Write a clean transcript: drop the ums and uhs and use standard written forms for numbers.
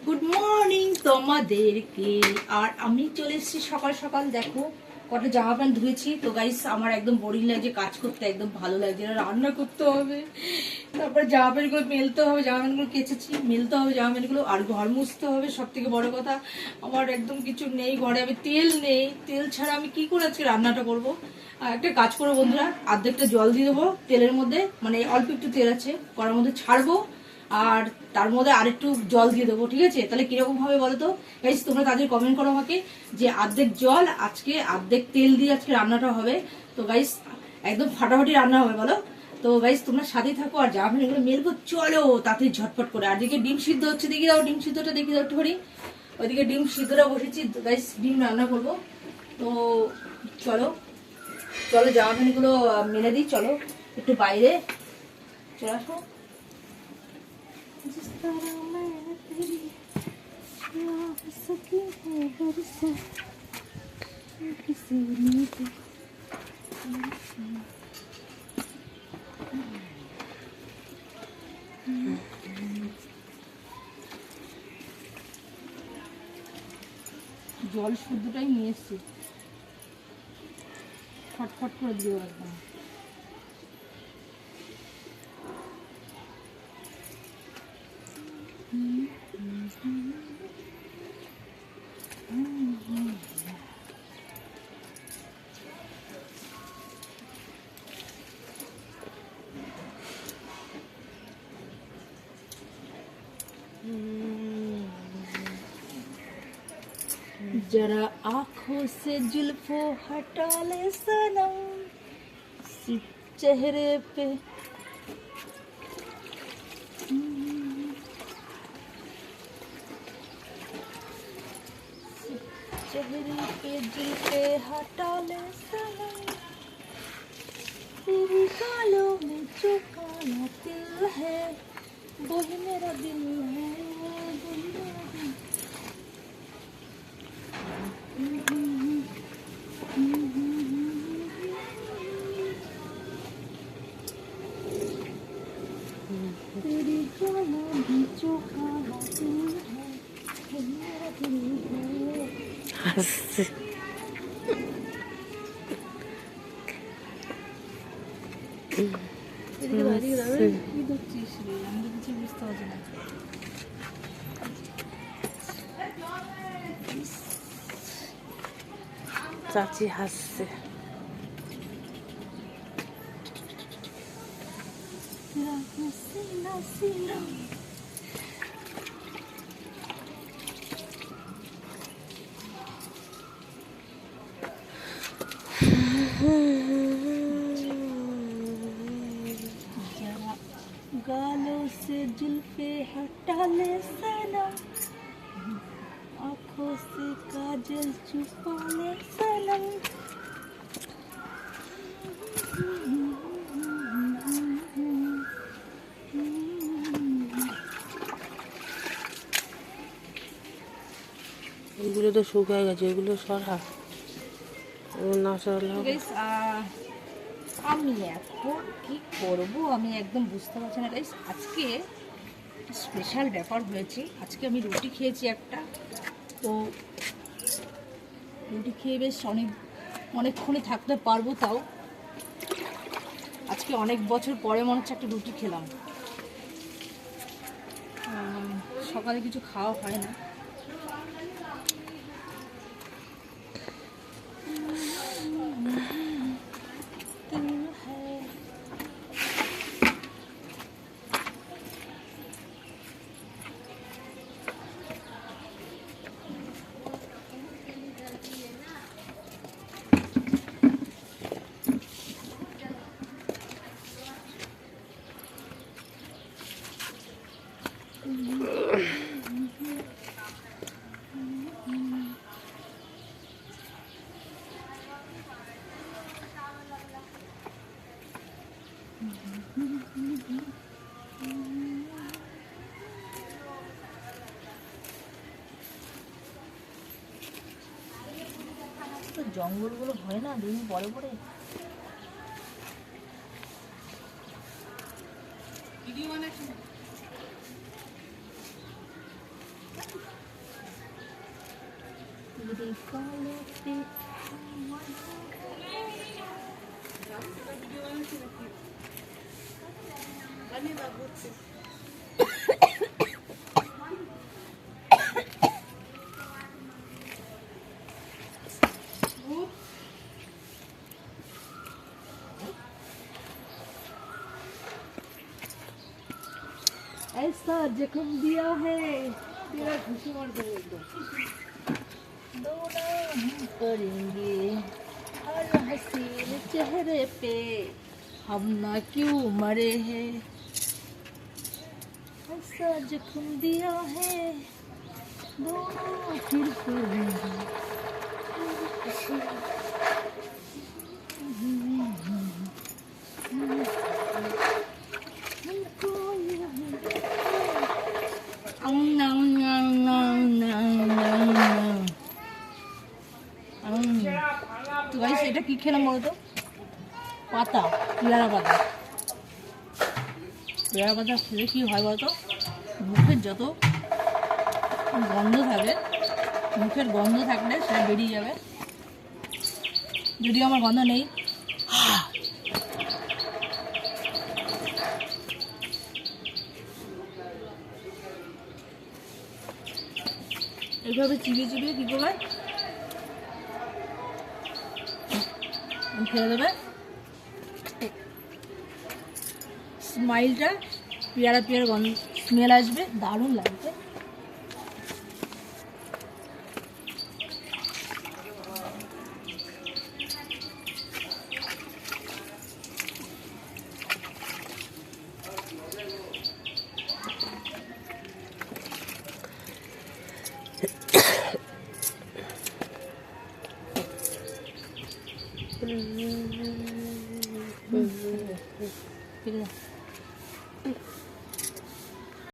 Good morning তোমাদেরকে। আর আমি চলে এসেছি সকাল সকাল। দেখো কটা জামা প্যান্ট ধুয়েছি। তো গাইস আমার একদম বোরিং লাগছে, কাজ করতে একদম ভালো লাগছে না। রান্না করতে হবে, তারপর জামা প্যান্টগুলো মেলতে হবে, জামা প্যান্টগুলো কেচেছি মেলতে হবে জামা প্যান্টগুলো, আর ঘর মুছতে হবে। সব থেকে বড় কথা আমার একদম কিছু নেই ঘরে, আমি তেল নেই, তেল ছাড়া আমি কি করে আজকে রান্নাটা করবো। একটা কাজ করবো বন্ধুরা, অর্ধেকটা জল দিয়ে দেবো তেলের মধ্যে, মানে অল্প একটু তেল আছে কড়ার মধ্যে, ছাড়বো আর তার মধ্যে আরেকটু জল দিয়ে দেবো, ঠিক আছে? তাহলে কিরকম হবে বলো তো গাইস, তোমরা তাদের কমেন্ট করো আমাকে যে অর্ধেক জল আজকে অর্ধেক তেল দিয়ে আজকে রান্নাটা হবে। তো গাইস একদম ফাটাফাটি রান্না হবে বলো। তো গাইস তোমরা সাথেই থাকো আর জামা এগুলো মেলবো, চলো তাড়াতাড়ি ঝটপট করে। আর দিকে ডিম সিদ্ধ হচ্ছে, দেখি দাও ডিম সিদ্ধটা, দেখি দাও একটু করি। ওইদিকে ডিম সিদ্ধটা বসেছি গাইস, ডিম রান্না করবো। তো চলো চলো জামা প্যান্টগুলো মেলে দিই, চলো একটু বাইরে চলে আসো। जिस तरह मैं तेरी सकी है बरसा किसी ने तो জল শুদ্ধটাই নিয়ে এসছি, ফটফট করে দিও একদম। जरा आँखों से जुल्फो हटा ले सनम, सिर्फ चेहरे पे चेहरे पे जुल्फे हटा ले सनम, तेरी गालों में जो काला तिल है वही मेरा दिल है, वही मेरा दिल। तेरी गालों में जो काला तिल है वही मेरा दिल है। চাচি হাসছে। गालों से जुल्फे हटा ले सनम, आँखों से काजल छुपा ले सनम। এগুলো তো শুকিয়ে গেছে, এগুলো সরা না সরালে হবে। আমি এখন কি করব আমি একদম বুঝতে পারছি না গাইস। আজকে স্পেশাল ব্যাপার হয়েছে, আজকে আমি রুটি খেয়েছি একটা। তো রুটি খেয়ে বেশ অনেকক্ষণই থাকতে পারবো, তাও আজকে অনেক বছর পরে মনে হচ্ছে একটা রুটি খেলাম। সকালে কিছু খাওয়া হয় না। জঙ্গলগুলো হয় না দিন পরে পরে। ऐसा जख्म दिया है तेरा खुशी मार दो एकदम दोनों हम करेंगे हर हसीन चेहरे पे हम ना क्यों मरे हैं ऐसा जख्म दिया है दोनों फिर करेंगे তো গাইস এটা কি খেলাম বলতো পাতা পেয়ারা পাতা খেলে কি হয় বলতো মুখের যত গন্ধ থাকে মুখের গন্ধ থাকলে সেটা বেরিয়ে যাবে যদিও আমার গন্ধ নেই এইভাবে চিবিয়ে চিবিয়ে কী করবে খেয়ে দেবে স্মাইলটা পেয়ারা পেয়ারা গন্ধ স্মেল আসবে দারুণ লাগবে